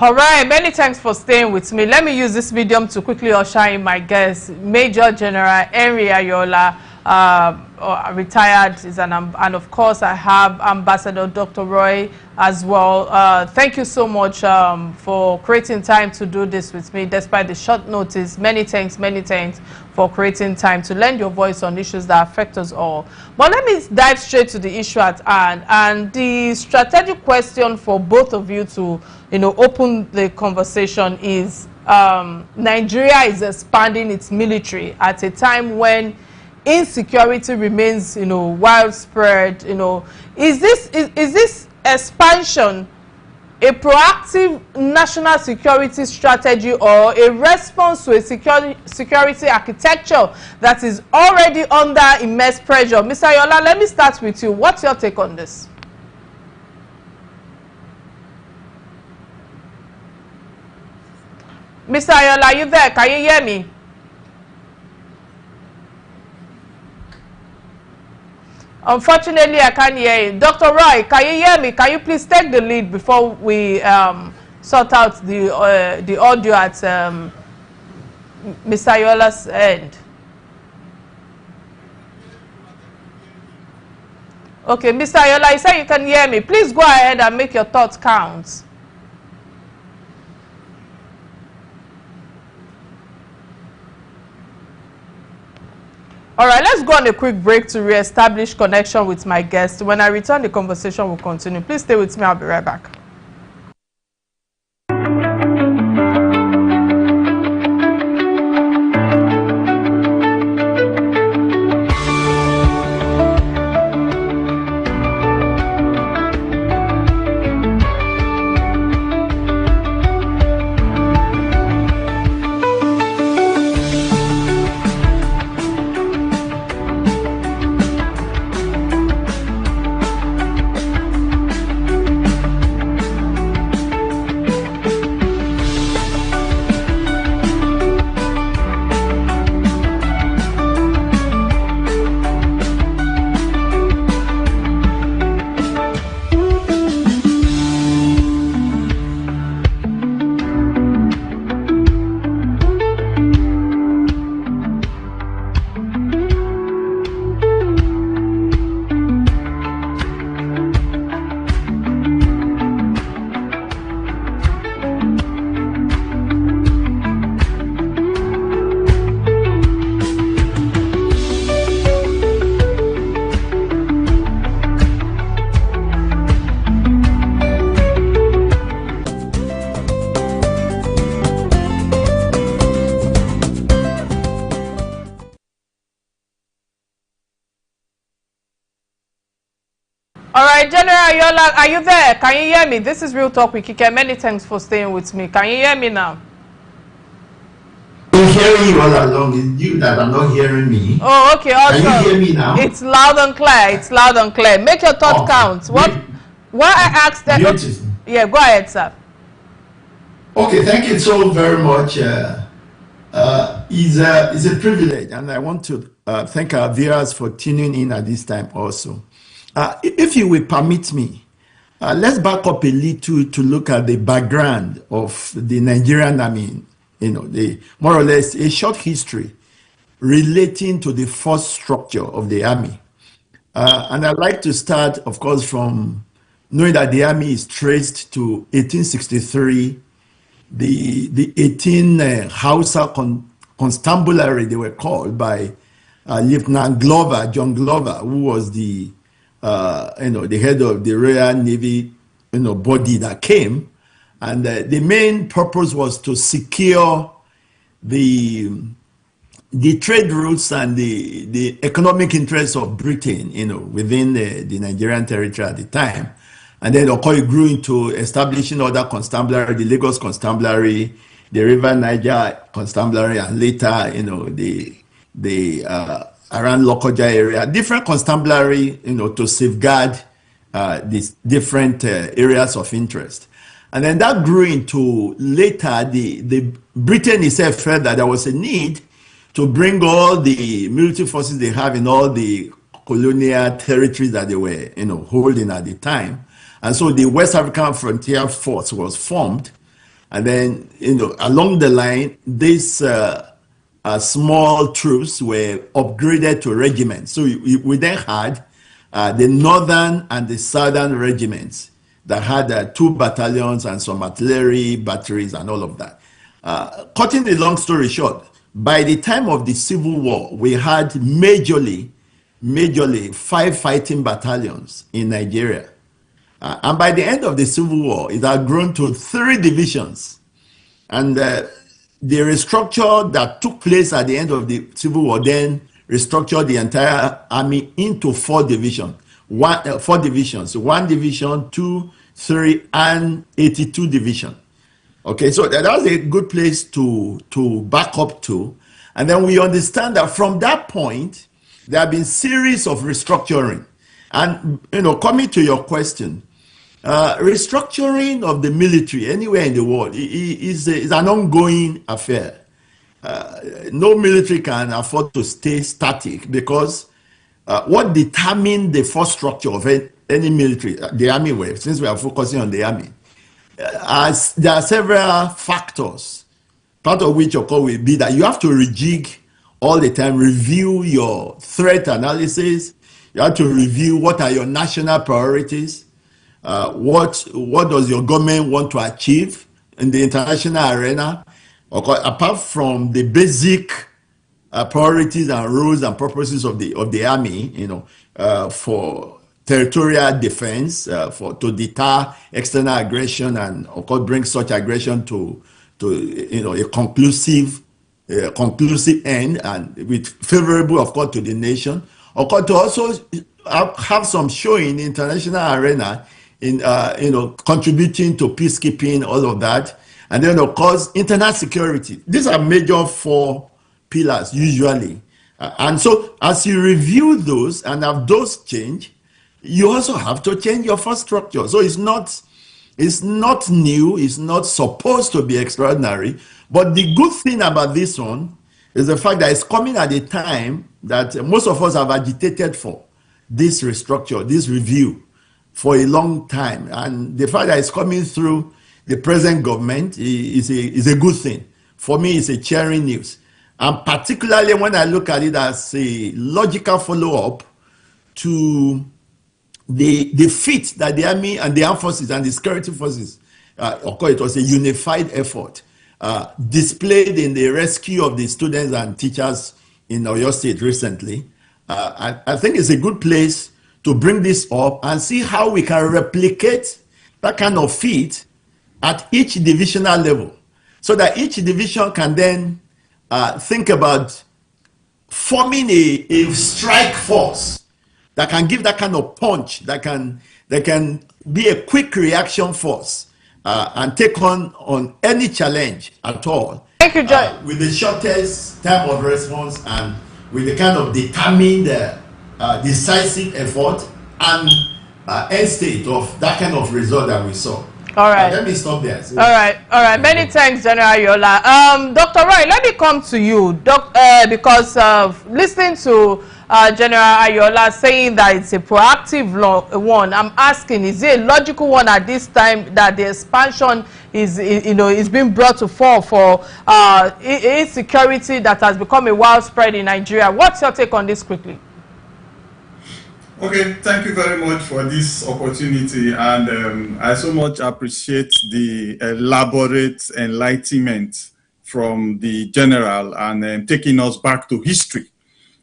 All right, many thanks for staying with me. Let me use this medium to quickly usher in my guest, Major General Henry Ayola, retired, and of course I have Ambassador Dr. Roy as well. Thank you so much for creating time to do this with me despite the short notice. Many thanks for creating time to lend your voice on issues that affect us all. But let me dive straight to the issue at hand, and the strategic question for both of you to open the conversation is Nigeria is expanding its military at a time when insecurity remains widespread. Is this expansion a proactive national security strategy or a response to a security architecture that is already under immense pressure? Mr. Ayola, let me start with you. What's your take on this? Mr. Ayola, are you there? Can you hear me? Unfortunately, I can't hear you. Dr. Roy, can you hear me? Can you please take the lead before we sort out the audio at Mr. Ayola's end? Okay, Mr. Ayola, you say you can hear me. Please go ahead and make your thoughts count. All right, let's go on a quick break to re-establish connection with my guest. When I return, the conversation will continue. Please stay with me. I'll be right back. All right, General Ayola, are you there? Can you hear me? This is Real Talk with Kike. Many thanks for staying with me. Can you hear me now? I'm hearing you all along. It's you that are not hearing me. Oh, okay, awesome. Can you hear me now? It's loud and clear. It's loud and clear. Make your thoughts count. What I asked that. Yeah, go ahead, sir. Okay, thank you so very much. It's a privilege, and I want to thank our viewers for tuning in at this time also. If you will permit me, let's back up a little to look at the background of the Nigerian army, the more or less a short history relating to the force structure of the army. And I'd like to start, of course, from knowing that the army is traced to 1863, the 18 Hausa constabulary, they were called by Lieutenant Glover, John Glover, who was the head of the Royal Navy, body that came, and the main purpose was to secure the trade routes and the economic interests of Britain, within the Nigerian territory at the time. And then, of course, it grew into establishing other constabulary, the Lagos Constabulary, the River Niger Constabulary, and later, the around Lokoja area, different constabulary, to safeguard these different areas of interest. And then that grew into later, the Britain itself felt that there was a need to bring all the military forces they have in all the colonial territories that they were, holding at the time. And so the West African Frontier Force was formed. And then, along the line, these small troops were upgraded to regiments. So we then had the northern and the southern regiments that had 2 battalions and some artillery batteries and all of that. Cutting the long story short, by the time of the Civil War, we had majorly 5 fighting battalions in Nigeria. And by the end of the Civil War, it had grown to 3 divisions. And the restructure that took place at the end of the Civil War then restructured the entire army into 4 divisions. 4 divisions, 1 division, 2, 3, and 82 division. Okay, so that was a good place to back up to. And then we understand that from that point, there have been series of restructuring. And, coming to your question, restructuring of the military anywhere in the world is an ongoing affair. No military can afford to stay static, because what determines the force structure of any military, the army way, since we are focusing on the army, there are several factors, part of which, of course, will be that you have to rejig all the time, review your threat analysis, you have to review what are your national priorities, what does your government want to achieve in the international arena, apart from the basic priorities and roles and purposes of the army, for territorial defense, to deter external aggression, and of course bring such aggression to a conclusive end, and with favorable, of course, to the nation. Of course, to also have some showing in the international arena in contributing to peacekeeping, all of that. And then, of course, internal security. These are major 4 pillars usually. And so as you review those and have those change, you also have to change your force structure. So it's not new, it's not supposed to be extraordinary. But the good thing about this one is the fact that it's coming at a time that most of us have agitated for this restructure, this review, for a long time. And the fact that it's coming through the present government is a good thing. For me, it's a cheering news. And particularly when I look at it as a logical follow-up to the feat that the army and the armed forces and the security forces, of course, it was a unified effort, displayed in the rescue of the students and teachers in Oyo State recently. I think it's a good place to bring this up and see how we can replicate that kind of feat at each divisional level, so that each division can then think about forming a strike force that can give that kind of punch, that can be a quick reaction force, and take on any challenge at all. Thank you, John. With the shortest time of response and with the kind of determined, decisive effort and end state of that kind of result that we saw. All right. Let me stop there. So, all right. Many thanks, General Yola. Dr. Roy, let me come to you, because listening to General Ayola saying that it's a proactive one, I'm asking, is it a logical one at this time that the expansion is being brought to fore for insecurity that has become a widespread in Nigeria? What's your take on this quickly? Okay, thank you very much for this opportunity, and I so much appreciate the elaborate enlightenment from the general and taking us back to history.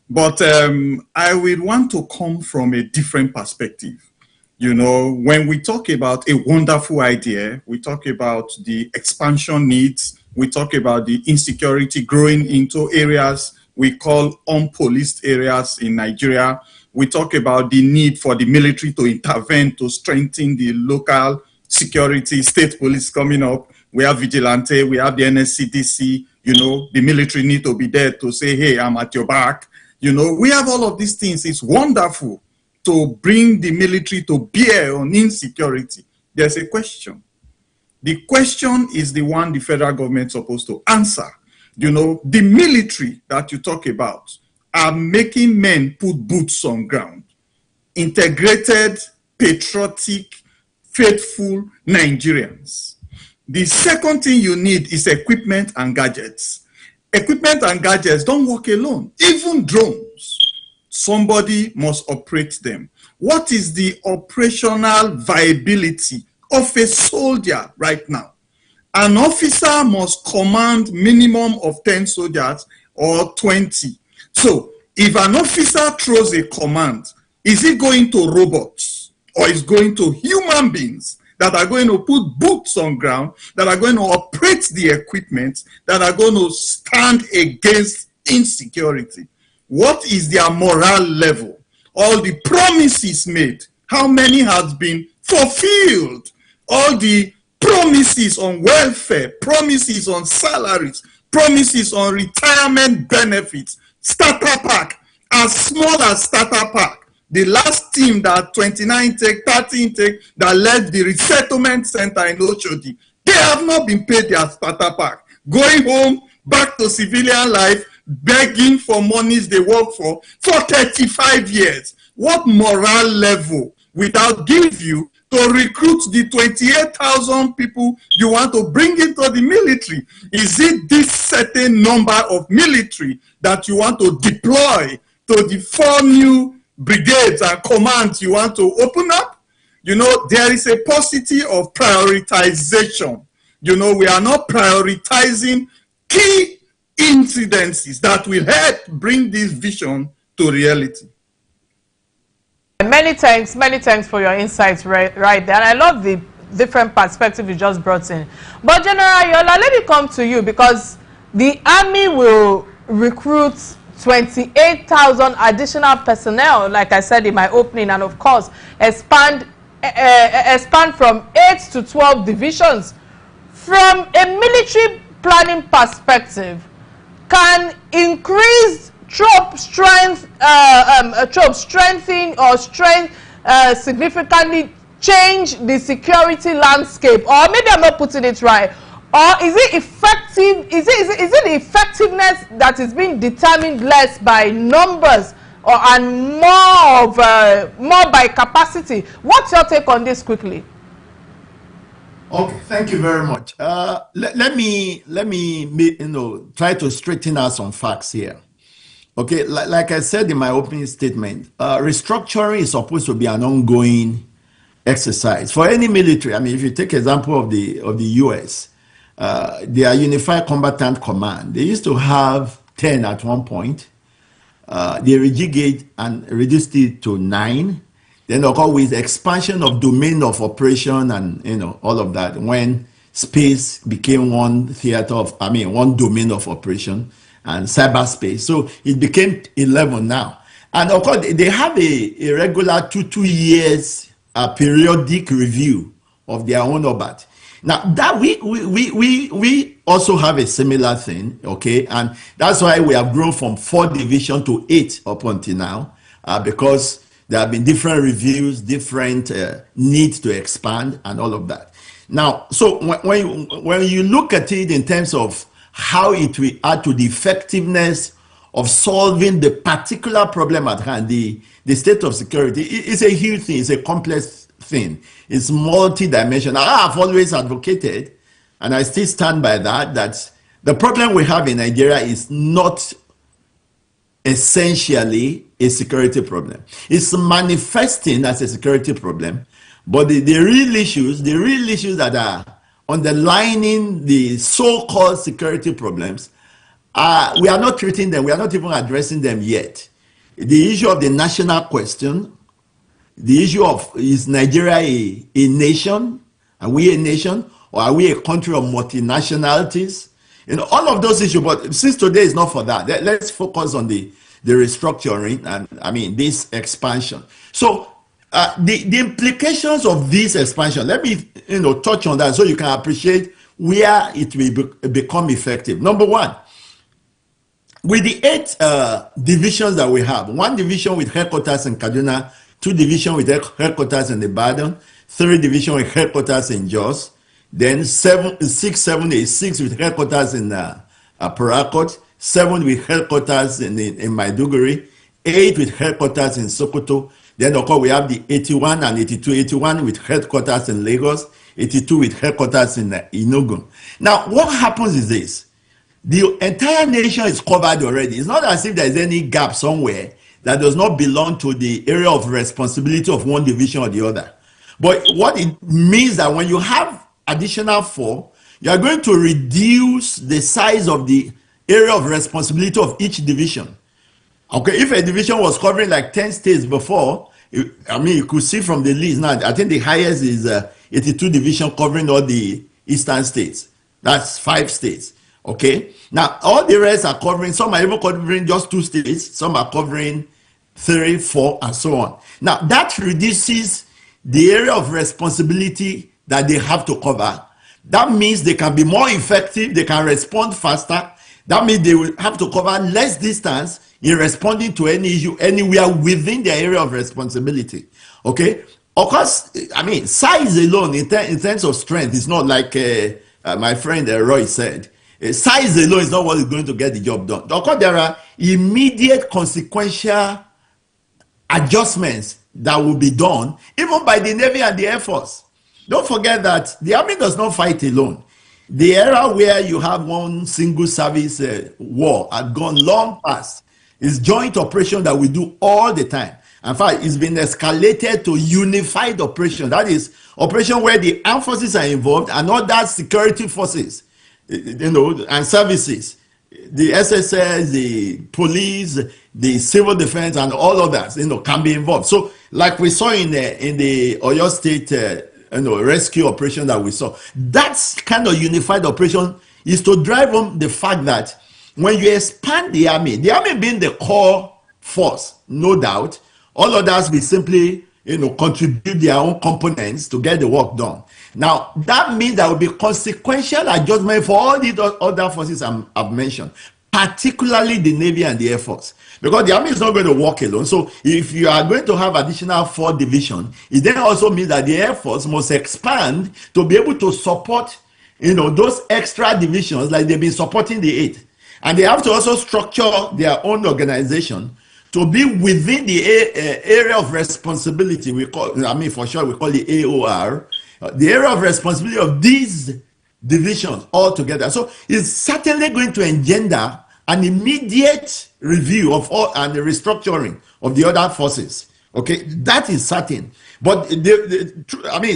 But I would want to come from a different perspective. When we talk about a wonderful idea, we talk about the expansion needs, we talk about the insecurity growing into areas we call unpoliced areas in Nigeria. We talk about the need for the military to intervene to strengthen the local security, state police coming up. We have vigilante, we have the NSCDC, the military need to be there to say, hey, I'm at your back. We have all of these things. It's wonderful to bring the military to bear on insecurity. There's a question. The question is the one the federal government is supposed to answer. The military that you talk about are making men put boots on ground. Integrated, patriotic, faithful Nigerians. The second thing you need is equipment and gadgets. Equipment and gadgets don't work alone. Even drones, somebody must operate them. What is the operational viability of a soldier right now? An officer must command minimum of 10 soldiers or 20. So if an officer throws a command, is it going to robots or is going to human beings that are going to put boots on ground, that are going to operate the equipment, that are going to stand against insecurity? What is their moral level? All the promises made, how many has been fulfilled? All the promises on welfare, promises on salaries, promises on retirement benefits, starter pack, as small as starter pack. The last team that 29 intake, 30 intake that led the resettlement center in Oshodi, they have not been paid their starter pack. Going home, back to civilian life, begging for monies they work for 35 years. What moral level without give you to recruit the 28,000 people you want to bring into the military? Is it this certain number of military that you want to deploy to the 4 new brigades and commands you want to open up? You know, there is a paucity of prioritization. You know, we are not prioritizing key incidences that will help bring this vision to reality. Many thanks for your insights right there. And I love the different perspective you just brought in. But General Yola, let me come to you, because the army will recruit 28,000 additional personnel, like I said in my opening, and of course expand from 8 to 12 divisions. From a military planning perspective, can increased troop strength, significantly change the security landscape? Or maybe I'm not putting it right. Or is it effective? Is it the effectiveness that is being determined less by numbers and more by capacity? What's your take on this quickly? Okay, thank you very much. Let me try to straighten out some facts here. Okay, like I said in my opening statement, restructuring is supposed to be an ongoing exercise for any military. I mean, if you take example of the US, their Unified Combatant Command, they used to have 10 at one point. They rejig it and reduced it to 9. Then, of course, with expansion of domain of operation and all of that, when space became one domain of operation and cyberspace, so it became 11 now. And of course, they have a regular 2 years periodic review of their own orbit. Now that we also have a similar thing, okay, and that's why we have grown from 4 division to 8 up until now, because there have been different reviews, different needs to expand, and all of that. Now, so when you look at it in terms of how it will add to the effectiveness of solving the particular problem at hand, the state of security, it's a huge thing, it's a complex thing, it's multi-dimensional. I've always advocated, and I still stand by that the problem we have in Nigeria is not essentially a security problem. It's manifesting as a security problem, but the real issues that are underlining the so-called security problems, we are not treating them, we are not even addressing them yet. The issue of the national question, the issue of, is Nigeria a nation? Are we a nation? Or are we a country of multinationalities? All of those issues, but since today is not for that, let's focus on the restructuring and this expansion. So the implications of this expansion, let me touch on that so you can appreciate where it will become effective. Number one, with the 8 divisions that we have, 1 division with headquarters in Kaduna, 2 divisions with headquarters in Ibadan, 3 divisions with headquarters in Jos, then 6, 7, 8, 6 with headquarters in Parakot, 7 with headquarters in Maiduguri, 8 with headquarters in Sokoto, Then, of course, we have the 81 and 82. 81 with headquarters in Lagos, 82 with headquarters in Enugu. Now, what happens is this. The entire nation is covered already. It's not as if there's any gap somewhere that does not belong to the area of responsibility of one division or the other. But what it means that when you have additional 4, you are going to reduce the size of the area of responsibility of each division. Okay, if a division was covering like 10 states before, you could see from the list now, I think the highest is 82 division covering all the eastern states. That's 5 states. Okay, now all the rest are covering, some are even covering just 2 states, some are covering 3, 4, and so on. Now that reduces the area of responsibility that they have to cover. That means they can be more effective, they can respond faster. That means they will have to cover less distance in responding to any issue anywhere within their area of responsibility. Okay, of course, size alone in terms of strength is not like my friend Roy said. Size alone is not what is going to get the job done. Of course, there are immediate consequential adjustments that will be done even by the Navy and the Air Force. Don't forget that the Army does not fight alone. The era where you have one single service war had gone long past. It's joint operation that we do all the time. In fact, it's been escalated to unified operation. That is operation where the armed forces are involved and other security forces, and services, the SSS, the police, the civil defense, and all others, can be involved. So, like we saw in the Oyo State, rescue operation that we saw, that's kind of unified operation is to drive home the fact that when you expand the army being the core force, no doubt, all others will simply, contribute their own components to get the work done. Now, that means there will be consequential adjustment for all the other forces I've mentioned, particularly the Navy and the Air Force, because the Army is not going to work alone. So if you are going to have additional 4 divisions, it then also means that the Air Force must expand to be able to support, those extra divisions like they've been supporting the 8th. And they have to also structure their own organization to be within the area of responsibility. For short, we call it AOR, the area of responsibility of these divisions altogether. So it's certainly going to engender an immediate review of all and the restructuring of the other forces. Okay, that is certain. But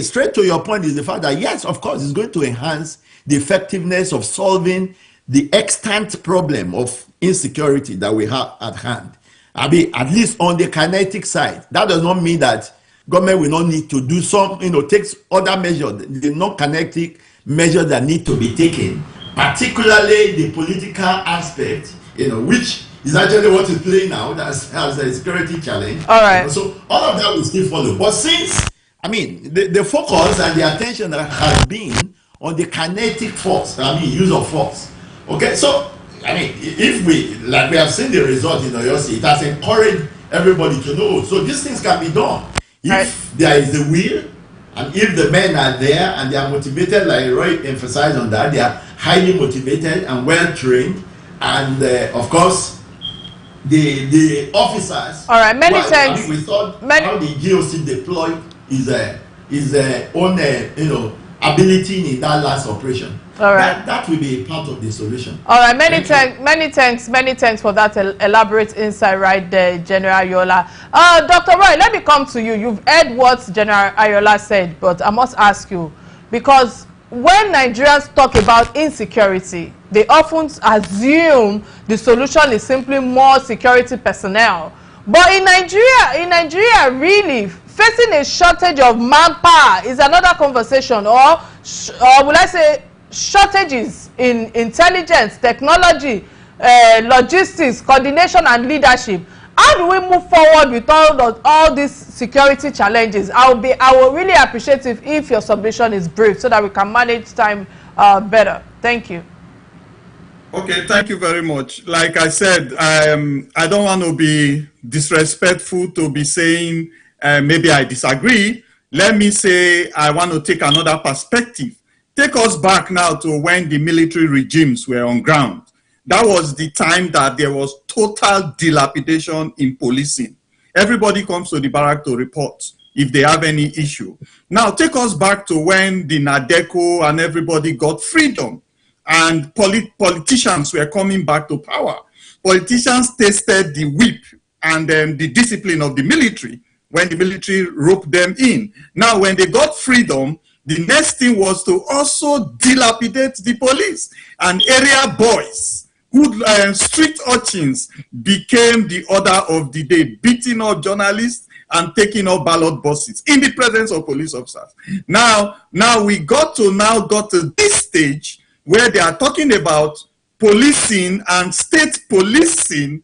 straight to your point is the fact that yes, of course, it's going to enhance the effectiveness of solving the extant problem of insecurity that we have at hand. At least on the kinetic side. That does not mean that government will not need to do some, takes other measures, the non-kinetic measures that need to be taken, particularly the political aspect, which is actually what is playing now as a security challenge. All right. So all of that will still follow. But since, the focus and the attention that has been on the kinetic force, use of force. Okay, so, if we have seen the result in Oyo State, it has encouraged everybody to know. So these things can be done. If there is the will, and if the men are there and they are motivated, like Roy emphasized on that, they are highly motivated and well trained, and of course, the officers. All right, many thanks. We thought how the GOC deployed is own ability in that last operation. All right, that will be part of the solution. All right, many thanks for that elaborate insight right there, General Ayola. Dr. Roy, let me come to you. You've heard what General Ayola said, but I must ask you, because when Nigerians talk about insecurity, they often assume the solution is simply more security personnel. But in Nigeria, really, facing a shortage of manpower is another conversation, or will I say shortages in intelligence, technology, logistics, coordination, and leadership. How do we move forward with all these security challenges? I will really appreciate if your submission is brief so that we can manage time better. Thank you. Okay, thank you very much. Like I said, I don't want to be disrespectful to be saying maybe I disagree. Let me say I want to take another perspective. Take us back now to when the military regimes were on ground. That was the time that there was total dilapidation in policing. Everybody comes to the barrack to report if they have any issue. Now, take us back to when the Nadeco and everybody got freedom and politicians were coming back to power. Politicians tasted the whip and the discipline of the military when the military roped them in. Now, when they got freedom, the next thing was to also dilapidate the police, and area boys, street urchins, became the order of the day, beating up journalists and taking up ballot boxes in the presence of police officers. Now we got to this stage where they are talking about policing and state policing.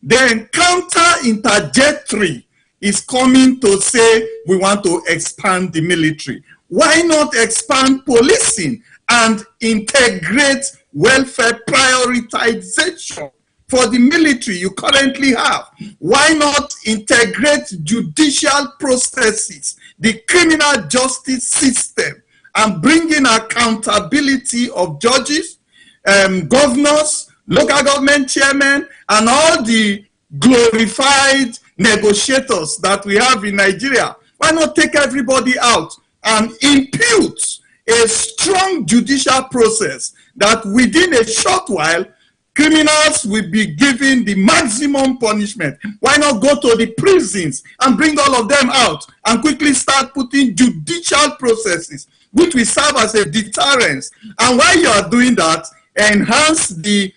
Then counter-interjectory is coming to say we want to expand the military. Why not expand policing and integrate welfare prioritization for the military you currently have? Why not integrate judicial processes, the criminal justice system, and bring in accountability of judges, governors, local government chairmen, and all the glorified negotiators that we have in Nigeria? Why not take everybody out and impute a strong judicial process that within a short while, criminals will be given the maximum punishment? Why not go to the prisons and bring all of them out and quickly start putting judicial processes which will serve as a deterrence? And while you are doing that, enhance the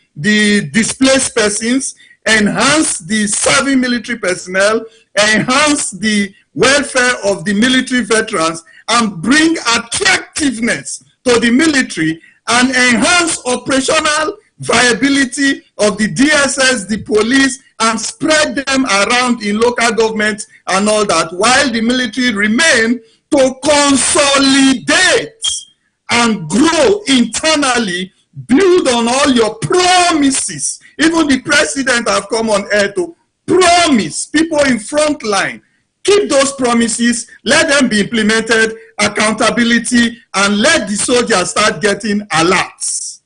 displaced persons, enhance the serving military personnel, enhance the welfare of the military veterans, and bring attractiveness to the military and enhance operational viability of the DSS, the police, and spread them around in local government and all that, while the military remain to consolidate and grow internally, build on all your promises. Even the president have come on air to promise people in front line. Keep those promises, let them be implemented, accountability, and let the soldiers start getting alerts.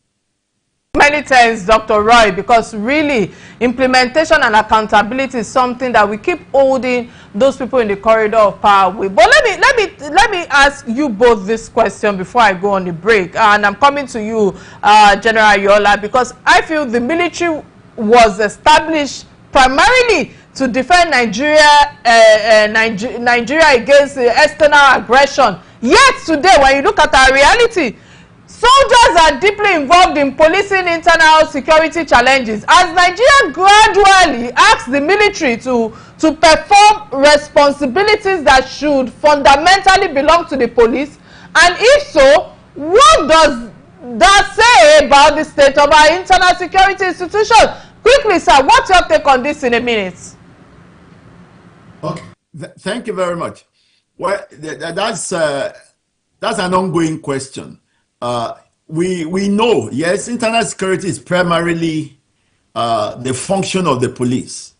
Many thanks, Dr. Roy, because really implementation and accountability is something that we keep holding those people in the corridor of power with. But let me ask you both this question before I go on the break, and I'm coming to you, General Yola, because I feel the military was established primarily to defend Nigeria against external aggression. Yet today, when you look at our reality, soldiers are deeply involved in policing internal security challenges, as Nigeria gradually asks the military to perform responsibilities that should fundamentally belong to the police. And if so, what does that say about the state of our internal security institutions? Quickly, sir, what's your take on this in a minute? Okay, thank you very much. Well, that's an ongoing question. We know, yes, internal security is primarily the function of the police,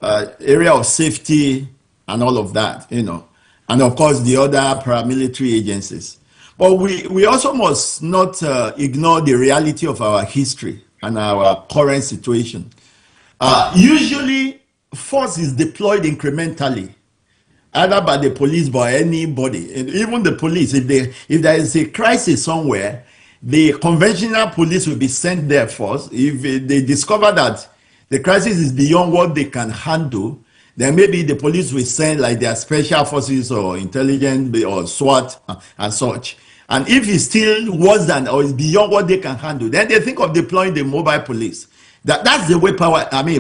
area of safety and all of that, you know, and of course the other paramilitary agencies. But we also must not ignore the reality of our history and our current situation. Usually, force is deployed incrementally, either by the police, by anybody, and even the police. If there is a crisis somewhere, the conventional police will be sent there first. If they discover that the crisis is beyond what they can handle, then maybe the police will send like their special forces or intelligence or SWAT and such. And if it's still worse than or is beyond what they can handle, then they think of deploying the mobile police. That's the way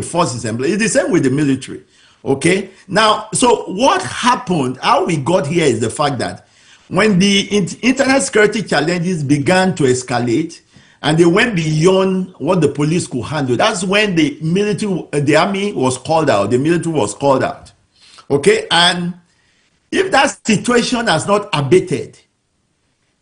force is employed. It's the same with the military. Okay. Now, so what happened, how we got here is the fact that when the internal security challenges began to escalate and they went beyond what the police could handle, that's when the army was called out, the military was called out. Okay. And if that situation has not abated,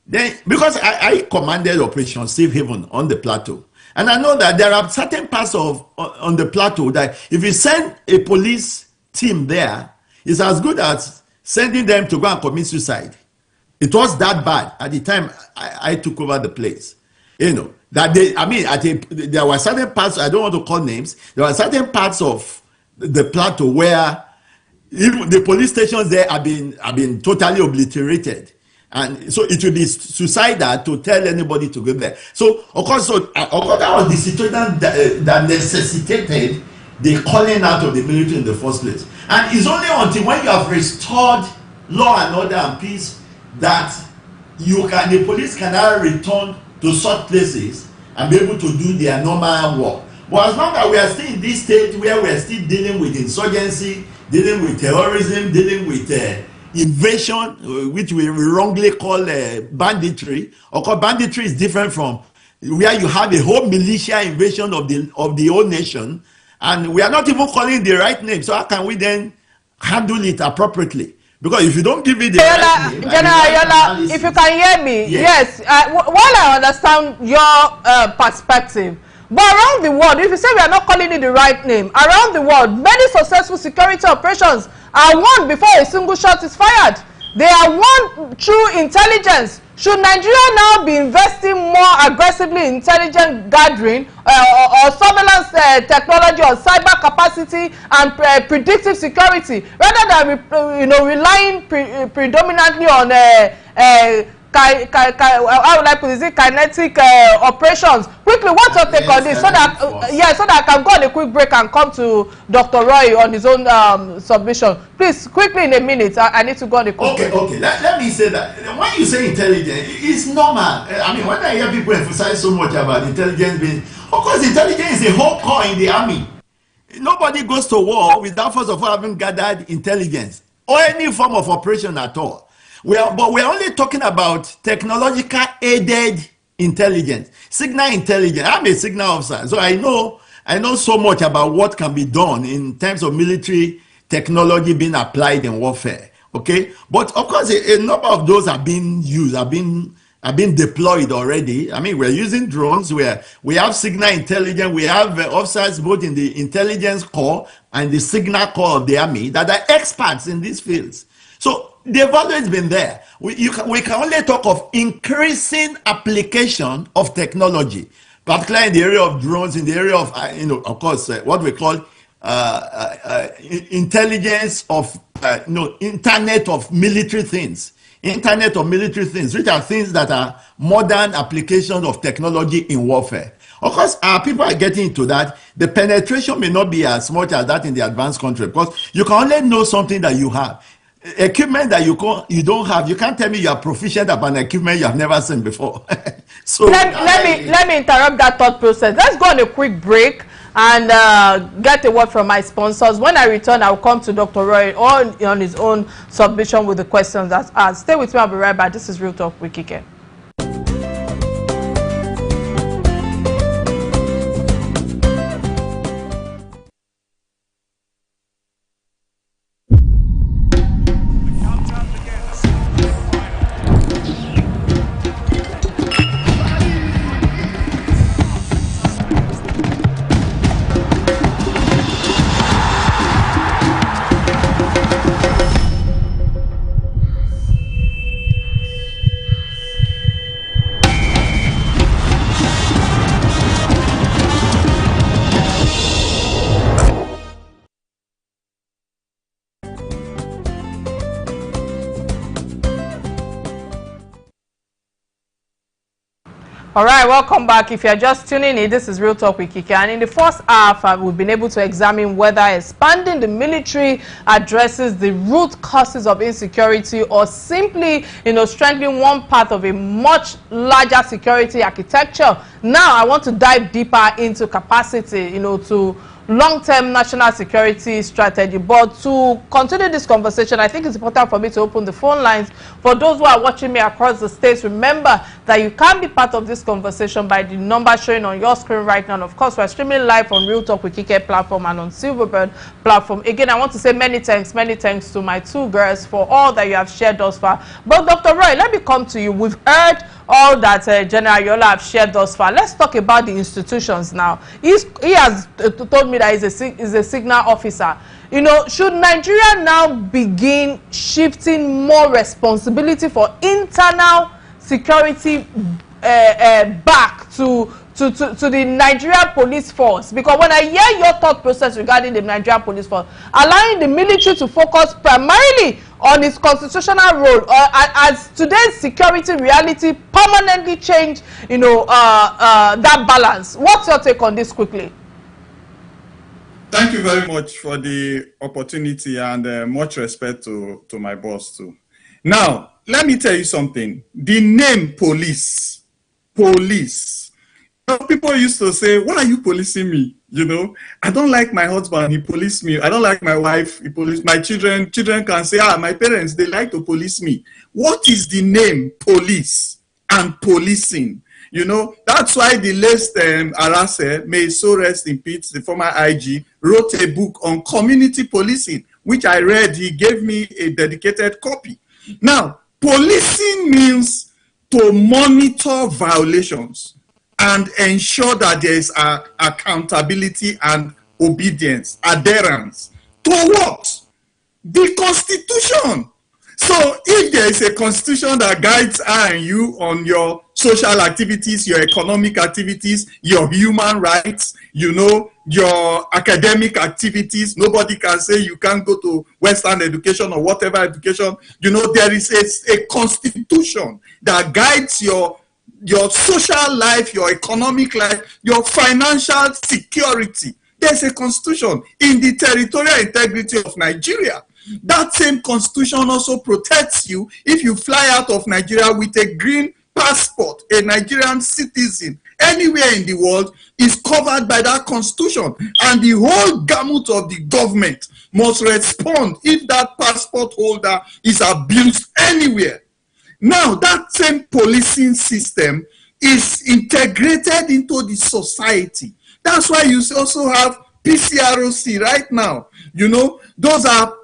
then, because I commanded Operation Safe Haven on the plateau, and I know that there are certain parts on the plateau that if you send a police team there, it's as good as sending them to go and commit suicide. It was that bad at the time I took over the place. You know, that there were certain parts, I don't want to call names, there were certain parts of the plateau where Even the police stations there have been totally obliterated. And so it will be suicidal to tell anybody to go there. So, of course, that was the situation that necessitated the calling out of the military in the first place. And it's only until when you have restored law and order and peace that the police can now return to such places and be able to do their normal work. But as long as we are still in this state where we are still dealing with insurgency, dealing with terrorism, dealing with invasion, which we wrongly call banditry. Of course, banditry is different from where you have a whole militia invasion of the whole nation, and we are not even calling the right name. So how can we then handle it appropriately? Because if you don't give it the right name, General Yola, if you can hear me, yes, while I understand your perspective, but around the world, if you say we are not calling it the right name, around the world, many successful security operations are won before a single shot is fired. They are won through intelligence. Should Nigeria now be investing more aggressively in intelligence gathering or surveillance technology or cyber capacity and predictive security, rather than relying predominantly on how would I put it, kinetic operations? Quickly, what's your take on this, so that so that I can go on a quick break and come to Dr. Roy on his own submission. Please, quickly, in a minute. I need to go on a quick break. Okay. Let me say that when you say intelligence, it's normal. I mean, when I hear people emphasize so much about intelligence being, of course, intelligence is a whole core in the army. Nobody goes to war without first of all having gathered intelligence or any form of operation at all. But we're only talking about technological aided intelligence, signal intelligence. I'm a signal officer, so I know so much about what can be done in terms of military technology being applied in warfare. Okay, but of course, a number of those are being used, have been deployed already. I mean, we're using drones. We have signal intelligence. We have officers both in the intelligence corps and the signal corps of the army that are experts in these fields. So they've always been there. We can only talk of increasing application of technology, particularly in the area of drones, in the area of, of course, what we call intelligence of, Internet of military things. Internet of military things, which are things that are modern applications of technology in warfare. Of course, people are getting into that. The penetration may not be as much as that in the advanced country, because you can only know something that you have. Equipment that you don't have, you can't tell me you are proficient about an equipment you have never seen before. So let me interrupt that thought process. Let's go on a quick break and get a word from my sponsors. When I return, I'll come to Dr. Roy on his own submission with the questions that's asked. Stay with me, I'll be right back. This is Real Talk with Kike. All right, welcome back. If you're just tuning in, this is Real Talk with Kike. And in the first half, we've been able to examine whether expanding the military addresses the root causes of insecurity or simply, strengthening one part of a much larger security architecture. Now, I want to dive deeper into capacity, to long-term national security strategy. But to continue this conversation, I think it's important for me to open the phone lines. For those who are watching me across the states, remember that you can be part of this conversation by the number showing on your screen right now. And of course, we're streaming live on Real Talk with Kike platform and on Silverbird platform. Again, I want to say many thanks to my two girls for all that you have shared thus far. But Dr. Roy, let me come to you. We've heard all that General Yola have shared thus far. Let's talk about the institutions now. He has told me that he's a signal officer. Should Nigeria now begin shifting more responsibility for internal security back to to the Nigerian police force? Because when I hear your thought process regarding the Nigerian police force, allowing the military to focus primarily on its constitutional role, as today's security reality permanently change, you know, that balance. What's your take on this quickly? Thank you very much for the opportunity, and much respect to my boss too. Now, let me tell you something. The name police. People used to say, why are you policing me? You know, I don't like my husband, he policed me. I don't like my wife, he policed my children. Children can say, my parents, they like to police me. What is the name police and policing? You know, that's why the last Arase, may so rest in peace, the former IG, wrote a book on community policing, which I read. He gave me a dedicated copy. Now, policing means to monitor violations and ensure that there is accountability and obedience, adherence. To what? The Constitution. So if there is a constitution that guides I and you on your social activities, your economic activities, your human rights, you know, your academic activities, nobody can say you can't go to Western education or whatever education. You know, there is a constitution that guides your social life, your economic life, your financial security. There's a constitution in the territorial integrity of Nigeria. That same constitution also protects you if you fly out of Nigeria with a green passport. A Nigerian citizen anywhere in the world is covered by that constitution, and the whole gamut of the government must respond if that passport holder is abused anywhere. Now, that same policing system is integrated into the society. That's why you also have PCROC right now. You know, those are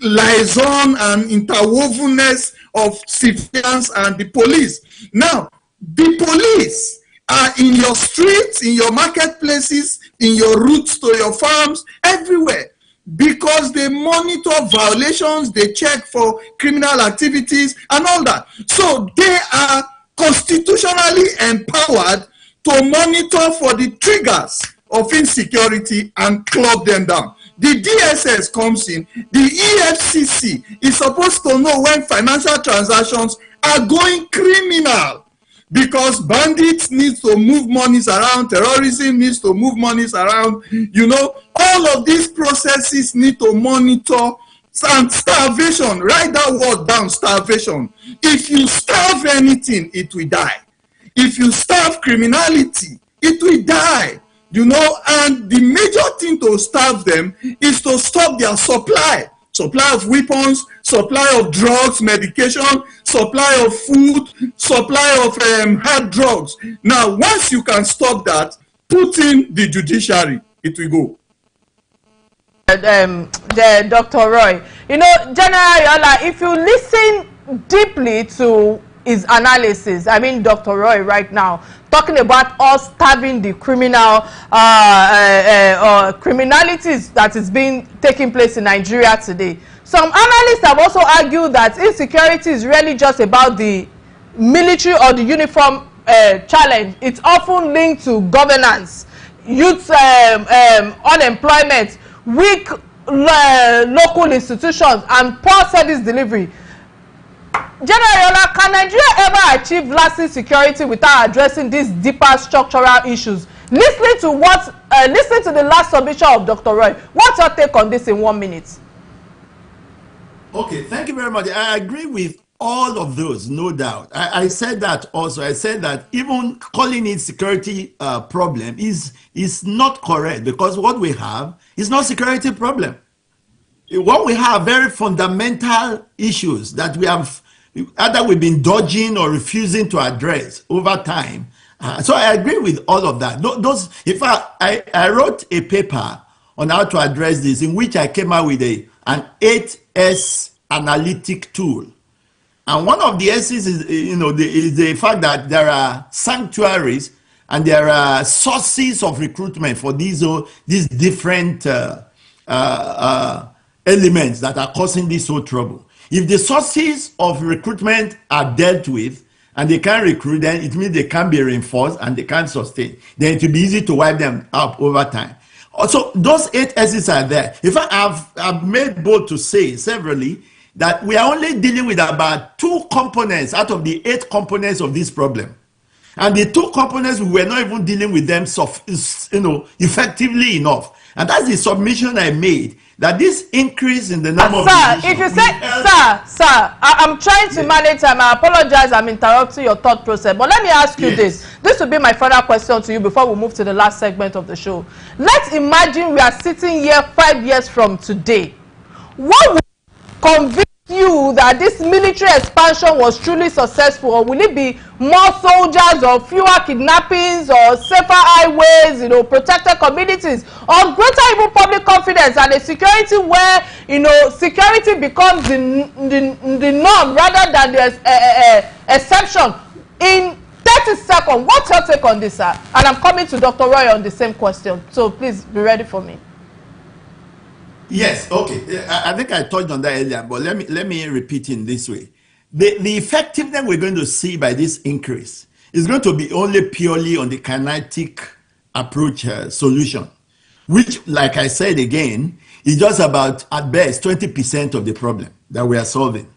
liaison and interwovenness of civilians and the police. Now, the police are in your streets, in your marketplaces, in your routes to your farms, everywhere, because they monitor violations, they check for criminal activities and all that. So they are constitutionally empowered to monitor for the triggers of insecurity and club them down. The DSS comes in, the EFCC is supposed to know when financial transactions are going criminal, because bandits need to move monies around, terrorism needs to move monies around, you know, all of these processes need to monitor. And starvation, write that word down, starvation. If you starve anything, it will die. If you starve criminality, it will die. You know, and the major thing to starve them is to stop their supply of weapons, supply of drugs, medication, supply of food, supply of hard drugs. Now, once you can stop that, put in the judiciary, it will go. The Dr. Roy, you know, General Yola, if you listen deeply to his analysis, I mean Dr. Roy right now, talking about us starving the criminal criminalities that is being taking place in Nigeria today. Some analysts have also argued that insecurity is really just about the military or the uniform challenge. It's often linked to governance, youth unemployment, weak local institutions, and poor service delivery. General Yola, can Nigeria ever achieve lasting security without addressing these deeper structural issues? Listening to the last submission of Dr. Roy, what's your take on this in 1 minute? Okay, thank you very much. I agree with all of those, no doubt. I said that also. I said that even calling it security problem is not correct, because what we have is not security problem. What we have very fundamental issues that we have either we've been dodging or refusing to address over time. So I agree with all of that. Those, in fact, I wrote a paper on how to address this, in which I came out with an 8S analytic tool. And one of the S's is, is the fact that there are sanctuaries and there are sources of recruitment for these different elements that are causing this whole trouble. If the sources of recruitment are dealt with and they can't recruit, then it means they can't be reinforced and they can't sustain. Then it will be easy to wipe them out over time. Also, those 8 S's are there. In fact, I've made bold to say severally that we are only dealing with about 2 components out of the 8 components of this problem. And the 2 components, we were not even dealing with them effectively enough. And that's the submission I made, that this increase in the number of Sir, if you say, sir, I'm trying to manage time. I apologize, I'm interrupting your thought process. But let me ask you this. This will be my further question to you before we move to the last segment of the show. Let's imagine we are sitting here 5 years from today. What would convince you that this military expansion was truly successful, or will it be more soldiers, or fewer kidnappings, or safer highways, protected communities, or greater even public confidence and a security where security becomes the norm rather than the exception? In 30 seconds, what's your take on this, sir? And I'm coming to Dr. Roy on the same question, so please be ready for me. Yes, okay. I think I touched on that earlier, but let me repeat in this way. The effectiveness we're going to see by this increase is going to be only purely on the kinetic approach solution, which, like I said again, is just about, at best, 20% of the problem that we are solving.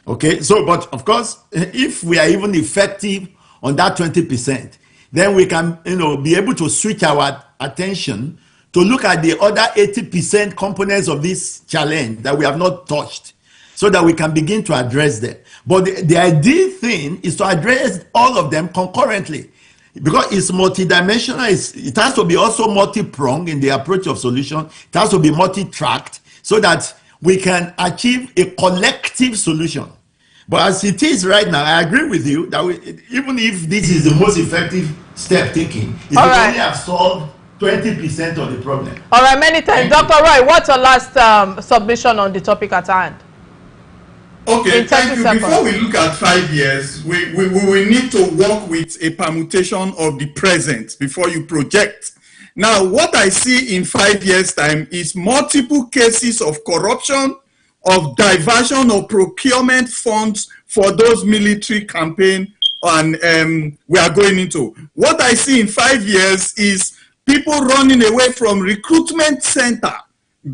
Okay, so, but of course, if we are even effective on that 20%, then we can, be able to switch our attention to look at the other 80% components of this challenge that we have not touched, so that we can begin to address them. But the ideal thing is to address all of them concurrently, because it's multidimensional. It has to be also multi-pronged in the approach of solution. It has to be multi-tracked so that we can achieve a collective solution. But as it is right now, I agree with you that even if this is the most effective step taken, it will only have solved 20% of the problem. All right, many thanks. Dr. Roy, what's your last submission on the topic at hand? Okay, thank you. Before we look at 5 years, we will need to work with a permutation of the present before you project. Now, what I see in 5 years' time is multiple cases of corruption, of diversion of procurement funds for those military campaigns and we are going into. What I see in 5 years is people running away from recruitment center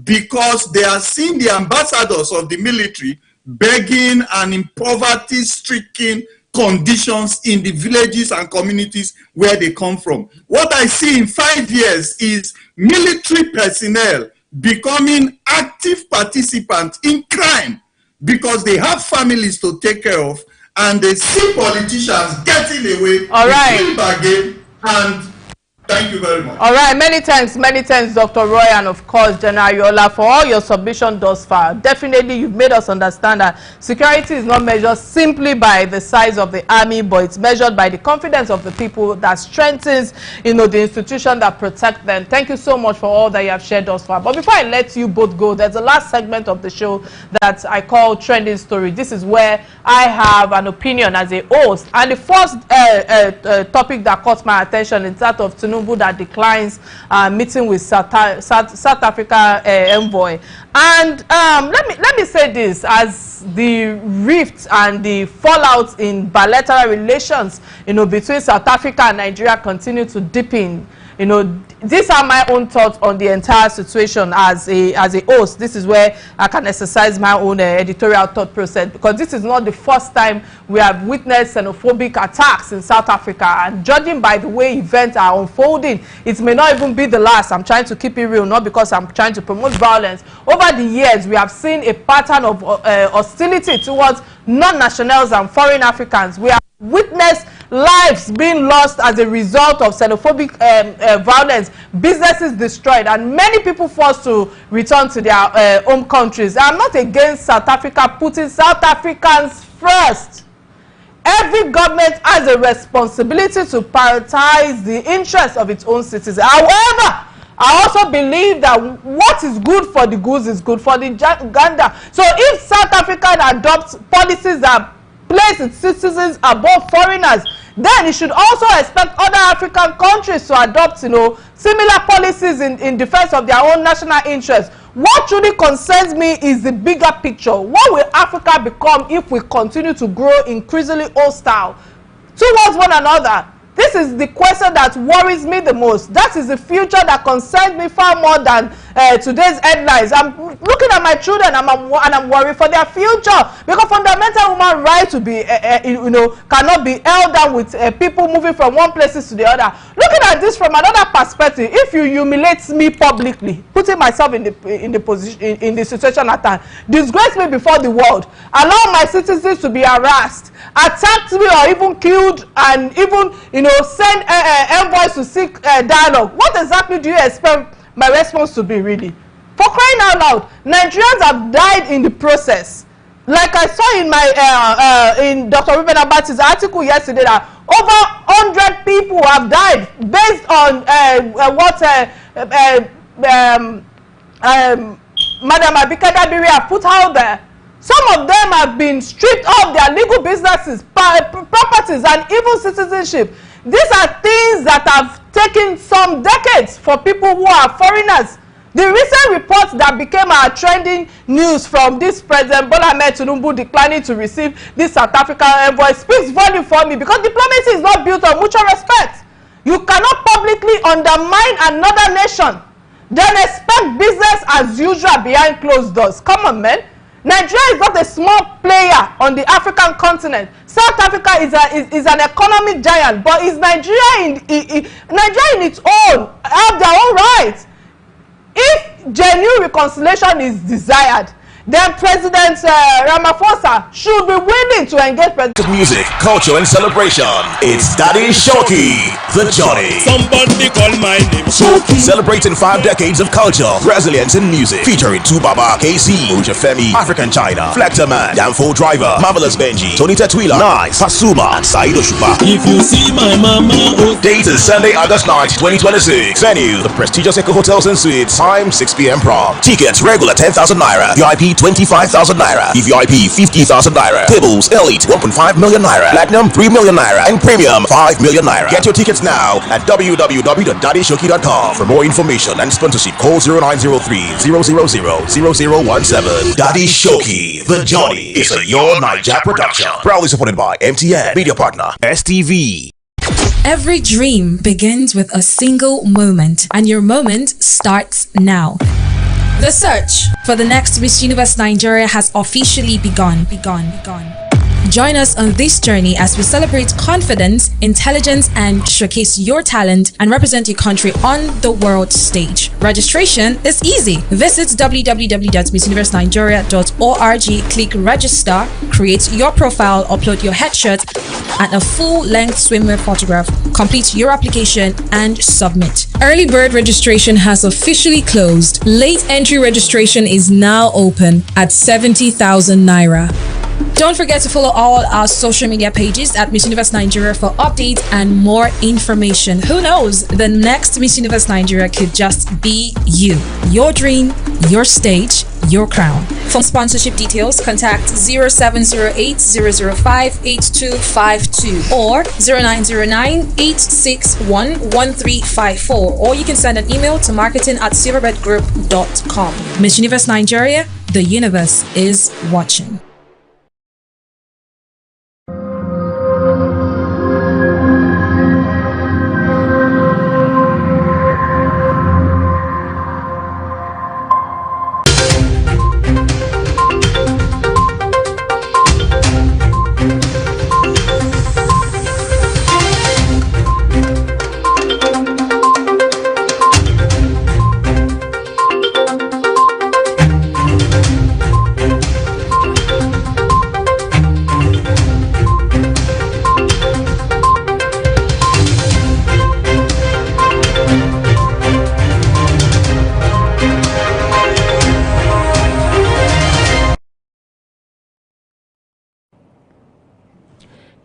because they are seeing the ambassadors of the military begging and in poverty-stricken conditions in the villages and communities where they come from. What I see in 5 years is military personnel becoming active participants in crime because they have families to take care of, and they see politicians getting away with bargain. And thank you very much. All right, many thanks, Dr. Roy, and of course, General Yola, for all your submission thus far. Definitely, you've made us understand that security is not measured simply by the size of the army, but it's measured by the confidence of the people that strengthens, the institution that protect them. Thank you so much for all that you have shared thus far. But before I let you both go, there's a last segment of the show that I call Trending Story. This is where I have an opinion as a host, and the first topic that caught my attention is that of Tinubu that declines meeting with South Africa envoy. And let me say this, as the rift and the fallout in bilateral relations between South Africa and Nigeria continue to deepen. These are my own thoughts on the entire situation as a host. This is where I can exercise my own editorial thought process, because this is not the first time we have witnessed xenophobic attacks in South Africa, and judging by the way events are unfolding, it may not even be the last. I'm trying to keep it real, not because I'm trying to promote violence. Over the years, we have seen a pattern of hostility towards non-nationals and foreign Africans. We have witnessed lives being lost as a result of xenophobic violence, businesses destroyed, and many people forced to return to their home countries. I'm not against South Africa putting South Africans first. Every government has a responsibility to prioritize the interests of its own citizens. However, I also believe that what is good for the goose is good for the gander. So if South Africa adopts policies that place its citizens above foreigners, then it should also expect other African countries to adopt, similar policies in defense of their own national interests. What truly concerns me is the bigger picture. What will Africa become if we continue to grow increasingly hostile towards one another? This is the question that worries me the most. That is the future that concerns me far more than today's headlines. I'm looking at my children and I'm worried for their future, because fundamental human right to be, cannot be held down with people moving from one places to the other. Looking at this from another perspective, if you humiliate me publicly, putting myself in the position, in the situation at hand, disgrace me before the world, allow my citizens to be harassed, attacked me or even killed, and even send envoys to seek dialogue, what exactly do you expect my response to be, really? For crying out loud, Nigerians have died in the process. Like I saw in my in Dr. Ruben Abati's article yesterday, that over 100 people have died based on what Madam Abike Dabiri have put out there. Some of them have been stripped of their legal businesses, properties, and even citizenship. These are things that have taken some decades for people who are foreigners. The recent reports that became our trending news from this President Bola Ahmed Tinubu declining to receive this South African envoy speaks volume for me, because diplomacy is not built on mutual respect. You cannot publicly undermine another nation, then expect business as usual behind closed doors. Come on, man. Nigeria is not a small player on the African continent. South Africa is an economic giant, but is Nigeria Nigeria in its own have their own rights. If genuine reconciliation is desired, then President Ramaphosa should be willing to engage music, culture, and celebration. It's Daddy Shoki, the Johnny. Somebody call my name Shoki. Celebrating 5 decades of culture, resilience, and music. Featuring Tubaba, KC, Ujafemi, African China, Flectorman, Danfo Driver, Marvelous Benji, Tony Tetwila, Nice, Pasuma, and Said Oshuba. If you see my mama, Date is Sunday, August 9th, 2026. Venue, the prestigious Echo Hotels and Suites. Time, 6 p.m. prompt. Tickets, regular 10,000 Naira. VIP, 25,000 Naira. VVIP, 50,000 Naira. Tables, Elite, 1.5 million Naira. Platinum, 3 million Naira. And Premium, 5 million Naira. Get your tickets now at www.daddyshoki.com. For more information and sponsorship, call 0903-000-0017. Daddy Shoki, the Johnny, is a Your Naija production. Proudly supported by MTN, media partner, STV. Every dream begins with a single moment, and your moment starts now. The search for the next Miss Universe Nigeria has officially begun. Join us on this journey as we celebrate confidence, intelligence, and showcase your talent and represent your country on the world stage. Registration is easy. Visit www.missuniversenigeria.org, click register, create your profile, upload your headshot and a full-length swimwear photograph, complete your application, and submit. Early bird registration has officially closed. Late entry registration is now open at 70,000 Naira. Don't forget to follow all our social media pages at Miss Universe Nigeria for updates and more information. Who knows, the next Miss Universe Nigeria could just be you. Your dream, your stage, your crown. For sponsorship details, contact 0708-005-8252 or 0909-861-1354, or you can send an email to marketing@silverbirdgroup.com. Miss Universe Nigeria, the universe is watching.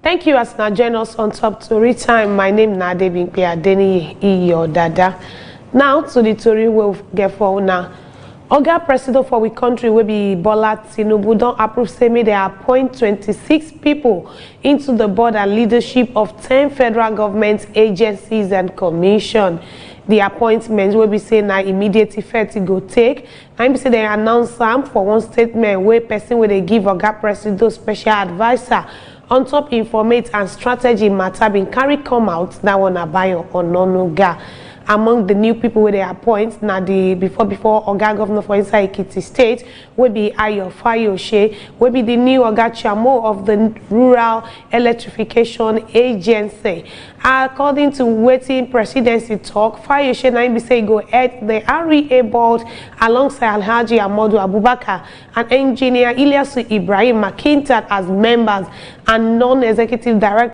Thank you as now join us on Top Tori Time. My name is Nade Bimpe Adeni Iyo Dada. Now to the Tori we'll get for now. Oga President for we country will be Bola Tinubu don't approve say me they appoint 26 people into the board and leadership of 10 federal government agencies and commission. the appointment will be saying na immediate effect it go take. And be say they announce some for one statement where person where they give Oga Presido special advisor on top informate and strategy matter been carry come out that one Abayo or Nonuga. Among the new people where they appoint now the before Oga Governor for inside Ekiti State will be Ayo Fayose, will be the new Oga Chamo of the Rural Electrification Agency. According to waiting presidency talk, Fayose now be say go head the REA board alongside Alhaji Amodu Abubakar and engineer Ilyasu Ibrahim Makintat as members and non-executive directors.